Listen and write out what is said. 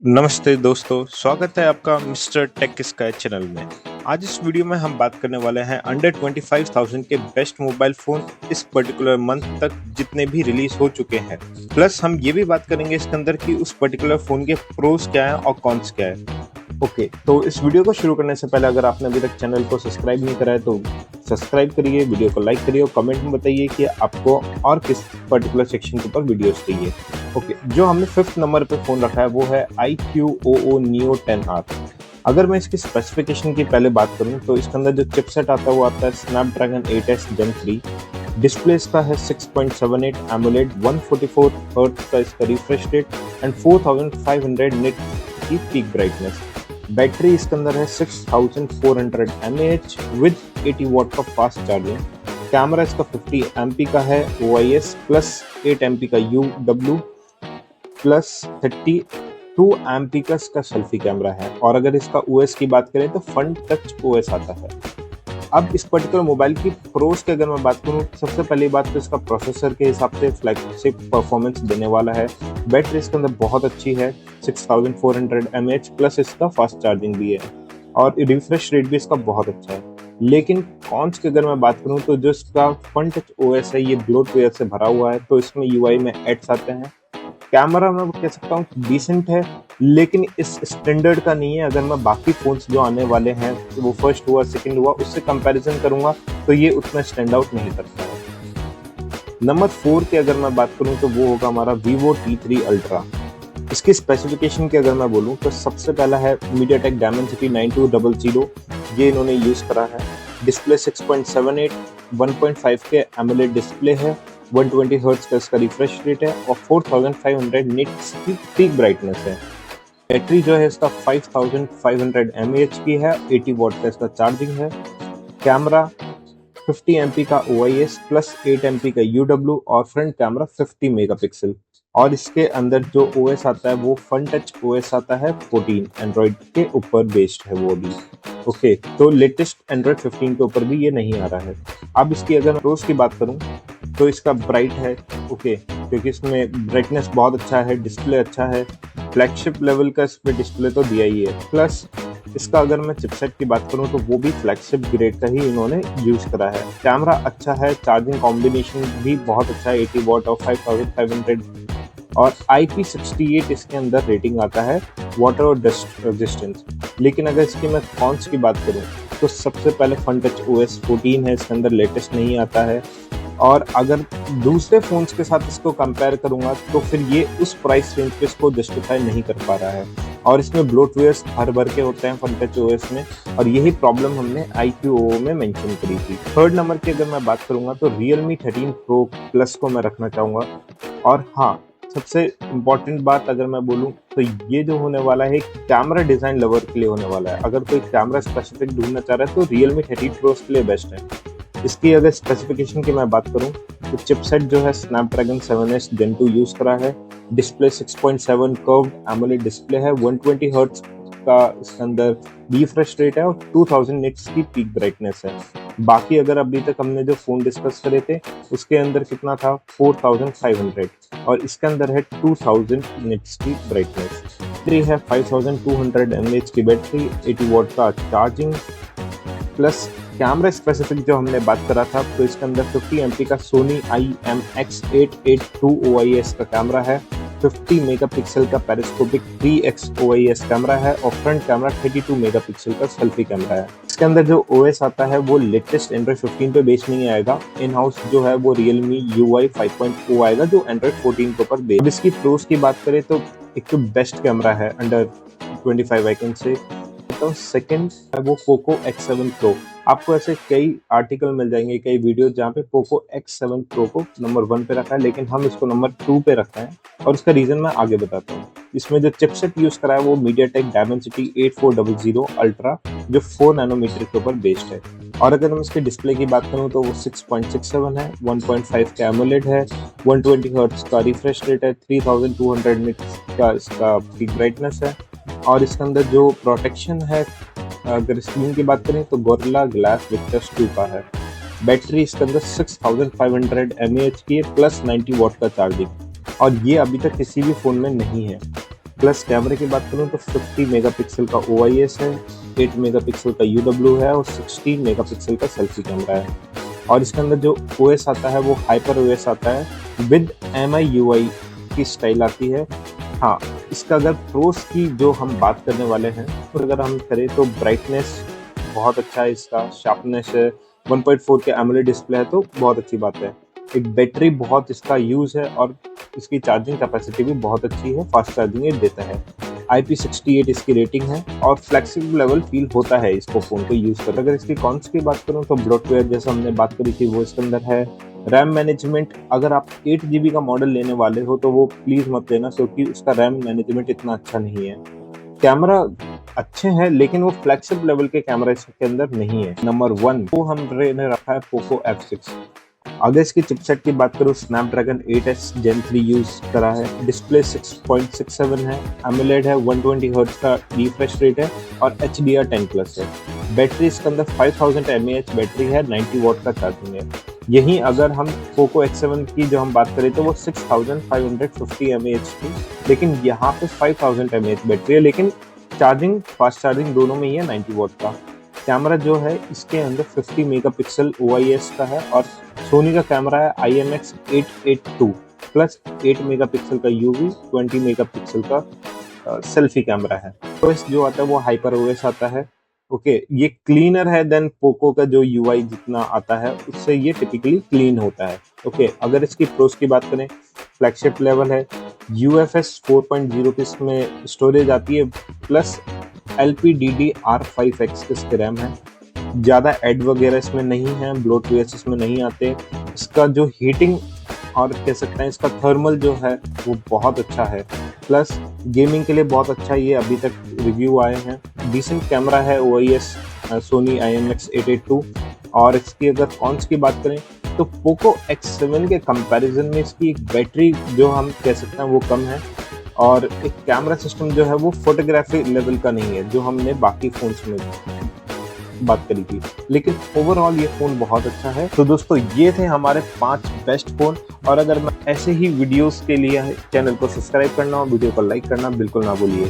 नमस्ते दोस्तों, स्वागत है आपका मिस्टर टेक स्काई चैनल में। आज इस वीडियो में हम बात करने वाले हैं अंडर 25,000 के बेस्ट मोबाइल फोन इस पर्टिकुलर मंथ तक जितने भी रिलीज हो चुके हैं। प्लस हम ये भी बात करेंगे इसके अंदर कि उस पर्टिकुलर फोन के प्रोस क्या हैं और कॉन्स क्या है। ओके, तो इस वीडियो को शुरू करने से पहले अगर आपने अभी तक चैनल को सब्सक्राइब नहीं करा है तो सब्सक्राइब करिए, वीडियो को लाइक करिए और कमेंट में बताइए कि आपको और किस पर्टिकुलर सेक्शन के ऊपर वीडियोस चाहिए। ओके, जो हमने 5th नंबर पे फ़ोन रखा है वो है iQOO Neo 10R। अगर मैं इसकी स्पेसिफिकेशन की पहले बात करूं तो इसके अंदर जो चिपसेट आता है वो आता है स्नैपड्रैगन 8S Gen 3। डिस्प्ले इसका है 6.78 AMOLED, 144 हर्ट्ज का इसका रिफ्रेश रेट एंड 4500 निट की पीक ब्राइटनेस। बैटरी इसके अंदर है 6400 mAh विद 80 वॉट का फास्ट चार्जिंग। कैमरा इसका 50 MP का है OIS प्लस 8 MP का UW प्लस 32 MP का इसका सेल्फी कैमरा है। और अगर इसका OS की बात करें तो फ्रंट टच OS आता है। अब इस पर्टिकुलर मोबाइल की प्रोस की अगर मैं बात करूं तो सबसे पहली बात तो इसका प्रोसेसर के हिसाब से फ्लैगशिप परफॉर्मेंस देने वाला है। बैटरी इसके अंदर बहुत अच्छी है, 6400 mAh प्लस इसका फास्ट चार्जिंग भी है और रिफ्रेश रेट भी इसका बहुत अच्छा है। लेकिन कॉन्स की अगर मैं बात करूं तो जो इसका फ्रंट टच OS है ये ब्लोटवेयर से भरा हुआ है, तो इसमें UI में एड्स आते हैं। कैमरा मैं कह सकता हूँ डिसेंट है, लेकिन इस स्टैंडर्ड का नहीं है। अगर मैं बाकी फोन्स जो आने वाले हैं वो फर्स्ट हुआ सेकंड हुआ उससे कंपैरिजन करूंगा तो ये उतना स्टैंड आउट नहीं करता है। नंबर 4 की अगर मैं बात करूं तो वो होगा हमारा Vivo T3 Ultra। इसकी स्पेसिफिकेशन की अगर मैं बोलूं तो सबसे पहला है MediaTek Dimensity 9200, ये इन्होंने यूज करा है। डिस्प्ले 6.78, 1.5 के AMOLED डिस्प्ले है, 120 हर्ट्ज का इसका रिफ्रेश रेट है और 4500 निट्स की पीक ब्राइटनेस है। बैटरी जो है इसका 5500 mAh की है, 80 वॉट का इसका चार्जिंग है। कैमरा 50 MP का OIS प्लस 8 MP का UW और फ्रंट कैमरा 50 मेगापिक्सल। और इसके अंदर जो OS आता है वो फ्रंट टच OS आता है 14, एंड्रॉइड के ऊपर बेस्ड है वो भी। ओके, तो लेटेस्ट एंड्रॉइड 15 के ऊपर भी ये नहीं आ रहा है। अब इसकी अगर मैं प्रोस की बात करूं तो इसका ब्राइट है, ओके, क्योंकि इसमें ब्राइटनेस बहुत अच्छा है, डिस्प्ले अच्छा है, फ्लैगशिप लेवल का इसमें डिस्प्ले तो दिया ही है। प्लस इसका अगर मैं चिपसेट की बात करूं तो वो भी फ्लैगशिप ग्रेड का ही इन्होंने यूज करा है। कैमरा अच्छा है, चार्जिंग कॉम्बिनेशन भी बहुत अच्छा है, 80 वॉट और 5500 और IP68 इसके अंदर रेटिंग आता है वाटर और डस्ट रेजिस्टेंस। लेकिन अगर इसकी मैं कॉन्स की बात करूं तो सबसे पहले फ्रंट टच OS 14 है, इसके अंदर लेटेस्ट नहीं आता है। और अगर दूसरे फोन्स के साथ इसको कंपेयर करूंगा तो फिर ये उस प्राइस रेंज पे इसको जस्टिफाई नहीं कर पा रहा है। और इसमें ब्लोटवेयर्स भर भर के होते हैं फ्रंट टच OS में, और यही प्रॉब्लम हमने iQOO में मेंशन करी थी। थर्ड नंबर की अगर मैं बात करूंगा तो Realme 13 Pro Plus को मैं रखना चाहूंगा। और हाँ, सबसे इम्पोर्टेंट बात अगर मैं बोलूं तो ये जो होने वाला है कैमरा डिजाइन लवर के लिए होने वाला है। अगर कोई कैमरा स्पेसिफिक ढूंढना चाह रहा है तो Realme 13 Pro के लिए बेस्ट है। इसकी अगर स्पेसिफिकेशन की मैं बात करूं तो चिपसेट जो है स्नैपड्रैगन 7S Gen 2 यूज करा है। डिस्प्ले 6.7 कर्व्ड AMOLED डिस्प्ले है, 120 हर्ट्ज का इसके अंदर रिफ्रेश रेट है और 2000 निट्स की पीक ब्राइटनेस है। बाकी अगर अभी तक हमने जो फोन डिस्कस करे थे उसके अंदर कितना था 4500 और इसके अंदर है 2000 निट्स की ब्राइटनेस। बैटरी है 5200 mAh की बैटरी, 80 वॉट का चार्जिंग। प्लस कैमरा स्पेसिफिक जो हमने बात करा था तो इसके अंदर 50 MP का Sony IMX882 OIS का कैमरा है, 50 मेगापिक्सल का पेरिस्कोपिक 3x OIS कैमरा है और फ्रंट कैमरा 32 मेगापिक्सल का सेल्फी कैमरा है। इसके अंदर जो OS आता है वो लेटेस्ट एंड्रॉइड 15 पे बेस नहीं आएगा, इन हाउस जो है वो Realme UI 5.0 आएगा जो एंड्रॉइड 14 के ऊपर बेस। इसकी प्रोस की बात करें तो एक तो बेस्ट कैमरा है अंडर 25 आई कैन से। तो सेकंड है वो Poco X7 Pro। आपको ऐसे कई आर्टिकल मिल जाएंगे, कई वीडियो जहाँ पे Poco X7 Pro को नंबर 1 पे रखा है, लेकिन हम इसको नंबर 2 पे रखते हैं और उसका रीजन मैं आगे बताता हूँ। इसमें जो चिपसेट यूज करा है वो MediaTek Dimensity 8400 Ultra जो 4 नैनोमीटर के ऊपर बेस्ड है। और अगर हम इसके डिस्प्ले की बात करूँ तो वो 6.67 है, 1.5 का AMOLED है, 120 हर्ट्ज का रिफ्रेश रेट है, 3200 निट्स का इसका पीक ब्राइटनेस है। और इसके अंदर जो प्रोटेक्शन है अगर स्क्रीन की बात करें तो गोरिल्ला ग्लास विक्टर्स 2 का है। बैटरी इसके अंदर 6500 mAh की है प्लस 90 वॉट का चार्जिंग, और ये अभी तक किसी भी फोन में नहीं है। प्लस कैमरे की बात करूँ तो 50 मेगापिक्सल का OIS है, 8 मेगापिक्सल का UW है और 16 मेगापिक्सल का सेल्फी कैमरा है। और इसके अंदर जो OS आता है वो हाइपर OS आता है विद MIUI की स्टाइल आती है। हाँ, इसका अगर प्रोस की जो हम बात करने वाले हैं तो अगर हम करें तो ब्राइटनेस बहुत अच्छा है, इसका शार्पनेस है, 1.4 के एमोलेड डिस्प्ले है तो बहुत अच्छी बात है। एक बैटरी बहुत इसका यूज़ है और इसकी चार्जिंग कैपेसिटी भी बहुत अच्छी है, फास्ट चार्जिंग ये देता है। IP68 इसकी रेटिंग है और फ्लेक्सिबल लेवल फील होता है इसको फ़ोन को यूज़ कर। अगर इसकी कॉन्स की बात करूँ तो ब्लोटवेयर जैसा हमने बात करी थी वो इसके अंदर है। रैम मैनेजमेंट अगर आप 8 GB का मॉडल लेने वाले हो तो वो प्लीज़ मत लेना, क्योंकि उसका रैम मैनेजमेंट इतना अच्छा नहीं है। कैमरा अच्छे हैं लेकिन वो फ्लैगशिप लेवल के कैमरा इसके अंदर नहीं है। नंबर 1 वो हमने रखा है पोको F6। अगर इसकी चिपसेट की बात करूँ स्नैपड्रैगन 8S Gen 3 यूज़ करा है। डिस्प्ले 6.67 है, एमोलेड है, 120 हर्ट्ज का रिफ्रेश रेट है और HDR 10+ है। बैटरी इसके अंदर 5000 mAh बैटरी है, 90 वॉट का चार्जिंग है। यहीं अगर हम पोको X7 की जो हम बात करें तो वो 6550 mAh थी, लेकिन यहाँ पे 5000 mAh बैटरी है, लेकिन चार्जिंग फास्ट चार्जिंग दोनों में ही है 90 वॉट का। कैमरा जो है इसके अंदर 50 मेगापिक्सल OIS का है और सोनी का कैमरा है IMX882 प्लस 8 मेगापिक्सल का UV, 20 मेगापिक्सल का सेल्फी कैमरा है। OS जो आता है वो हाइपर OS आता है। ओके, ये क्लीनर है देन पोको का जो UI जितना आता है उससे ये टिपिकली क्लीन होता है। ओके, अगर इसकी प्रोस की बात करें फ्लैगशिप लेवल है, UFS 4.0 की इसमें स्टोरेज आती है प्लस LPDDR5X इसके रैम है। ज़्यादा एड वगैरह इसमें नहीं है, ब्लोटवेयर इसमें नहीं आते। इसका जो हीटिंग और कह सकते हैं इसका थर्मल जो है वो बहुत अच्छा है, प्लस गेमिंग के लिए बहुत अच्छा ये अभी तक रिव्यू आए हैं। डिसेंट कैमरा है OIS सोनी IMX882। और इसकी अगर कॉन्स की बात करें तो पोको X7 के कंपैरिजन में इसकी एक बैटरी जो हम कह सकते हैं वो कम है और एक कैमरा सिस्टम जो है वो फोटोग्राफी लेवल का नहीं है जो हमने बाकी फोन्स में बात करी थी, लेकिन ओवरऑल ये फ़ोन बहुत अच्छा है। तो दोस्तों ये थे हमारे 5 बेस्ट फ़ोन, और अगर मैं ऐसे ही वीडियोस के लिए चैनल को सब्सक्राइब करना और वीडियो को लाइक करना बिल्कुल ना भूलिए।